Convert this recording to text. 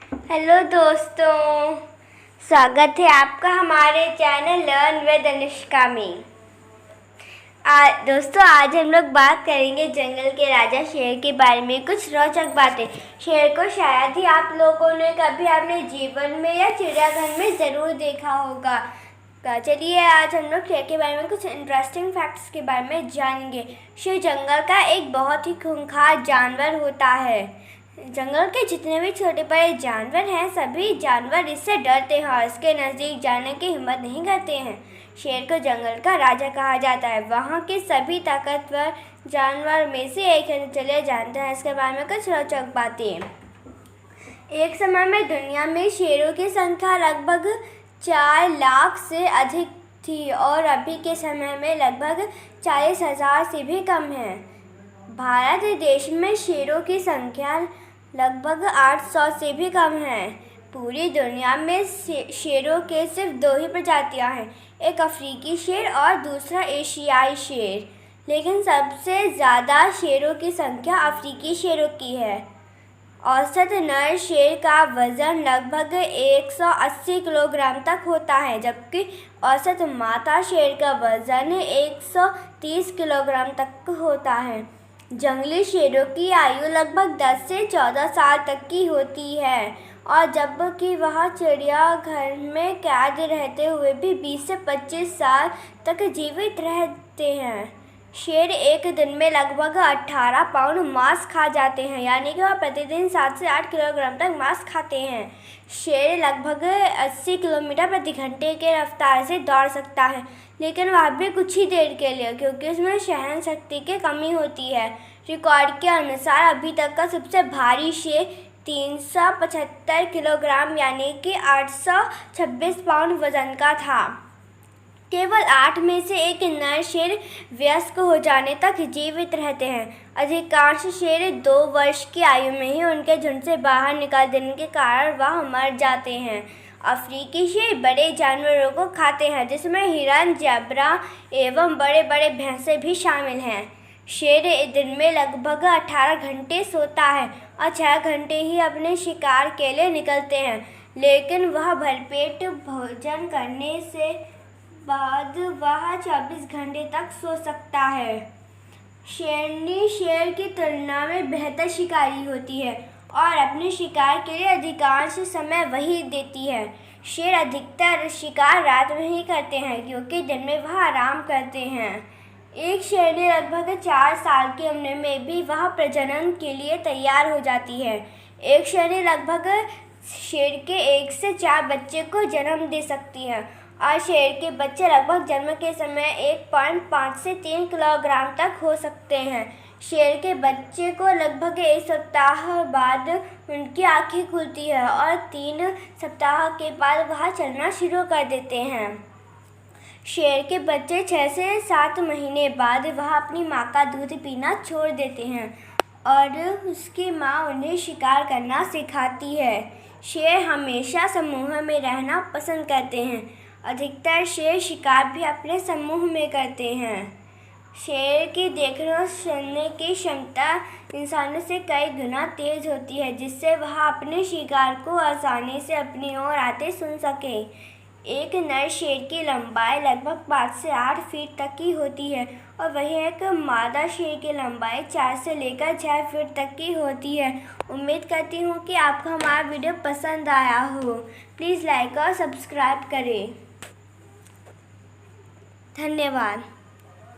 Hello दोस्तों, स्वागत है आपका हमारे चैनल लर्न विद अनुष्का में। दोस्तों, आज हम लोग बात करेंगे जंगल के राजा शेर के बारे में। कुछ रोचक बातें। शेर को शायद ही आप लोगों ने कभी अपने जीवन में या चिड़ियाघर में ज़रूर देखा होगा। चलिए आज हम लोग शेर के बारे में कुछ इंटरेस्टिंग फैक्ट्स के बारे में जानेंगे। शेर जंगल का एक बहुत ही खूंखार जानवर होता है। जंगल के जितने भी छोटे बड़े जानवर हैं, सभी जानवर इससे डरते हैं और इसके नज़दीक जाने की हिम्मत नहीं करते हैं। शेर को जंगल का राजा कहा जाता है। वहाँ के सभी ताकतवर जानवर में से एक है। चलिए जानते हैं इसके बारे में कुछ रोचक बातें। एक समय में दुनिया में शेरों की संख्या लगभग 4 लाख से अधिक थी और अभी के समय में लगभग 40,000 से भी कम है। भारत देश में शेरों की संख्या लगभग 800 से भी कम है। पूरी दुनिया में शेरों के सिर्फ 2 ही प्रजातियां हैं, एक अफ्रीकी शेर और दूसरा एशियाई शेर। लेकिन सबसे ज़्यादा शेरों की संख्या अफ्रीकी शेरों की है। औसत नर शेर का वज़न लगभग 180 किलोग्राम तक होता है, जबकि औसत मादा शेर का वज़न 130 किलोग्राम तक होता है। जंगली शेरों की आयु लगभग 10 से 14 साल तक की होती है और जबकि वह चिड़ियाघर में कैद रहते हुए भी 20 से 25 साल तक जीवित रहते हैं। शेर एक दिन में लगभग 18 पाउंड मांस खा जाते हैं, यानी कि वह प्रतिदिन 7 से 8 किलोग्राम तक मांस खाते हैं। शेर लगभग 80 किलोमीटर प्रति घंटे के रफ्तार से दौड़ सकता है, लेकिन वह भी कुछ ही देर के लिए, क्योंकि उसमें सहन शक्ति की कमी होती है। रिकॉर्ड के अनुसार अभी तक का सबसे भारी शेर 375 किलोग्राम यानी कि 826 पाउंड वजन का था। केवल 8 में से एक नर शेर वयस्क हो जाने तक जीवित रहते हैं। अधिकांश शेर 2 वर्ष की आयु में ही उनके झुंड से बाहर निकाल देने के कारण वह मर जाते हैं। अफ्रीकी शेर बड़े जानवरों को खाते हैं, जिसमें हिरन, ज़ेब्रा एवं बड़े बड़े भैंसे भी शामिल हैं। शेर दिन में लगभग 18 घंटे सोता है और 6 घंटे ही अपने शिकार के लिए निकलते हैं, लेकिन वह भरपेट भोजन करने से बाद वह 24 घंटे तक सो सकता है। शेरनी शेर की तुलना में बेहतर शिकारी होती है और अपने शिकार के लिए अधिकांश समय वही देती है। शेर अधिकतर शिकार रात में ही करते हैं, क्योंकि दिन में वह आराम करते हैं। एक शेरनी लगभग 4 साल की उम्र में भी वह प्रजनन के लिए तैयार हो जाती है। एक शेरनी लगभग शेर के 1 से 4 बच्चे को जन्म दे सकती है और शेर के बच्चे लगभग जन्म के समय 1.5 से 3 किलोग्राम तक हो सकते हैं। शेर के बच्चे को लगभग 1 सप्ताह बाद उनकी आँखें खुलती है और 3 सप्ताह के बाद वह चलना शुरू कर देते हैं। शेर के बच्चे 6 से 7 महीने बाद वह अपनी माँ का दूध पीना छोड़ देते हैं और उसकी माँ उन्हें शिकार करना सिखाती है। शेर हमेशा समूह में रहना पसंद करते हैं। अधिकतर शेर शिकार भी अपने समूह में करते हैं। शेर की देखने और सुनने की क्षमता इंसानों से कई गुना तेज होती है, जिससे वह अपने शिकार को आसानी से अपनी ओर आते सुन सके। एक नर शेर की लंबाई लगभग 5 से 8 फीट तक की होती है और वहीं एक मादा शेर की लंबाई 4 से लेकर 6 फीट तक की होती है। उम्मीद करती हूँ कि आपको हमारा वीडियो पसंद आया हो। प्लीज़ लाइक और सब्सक्राइब करें। धन्यवाद।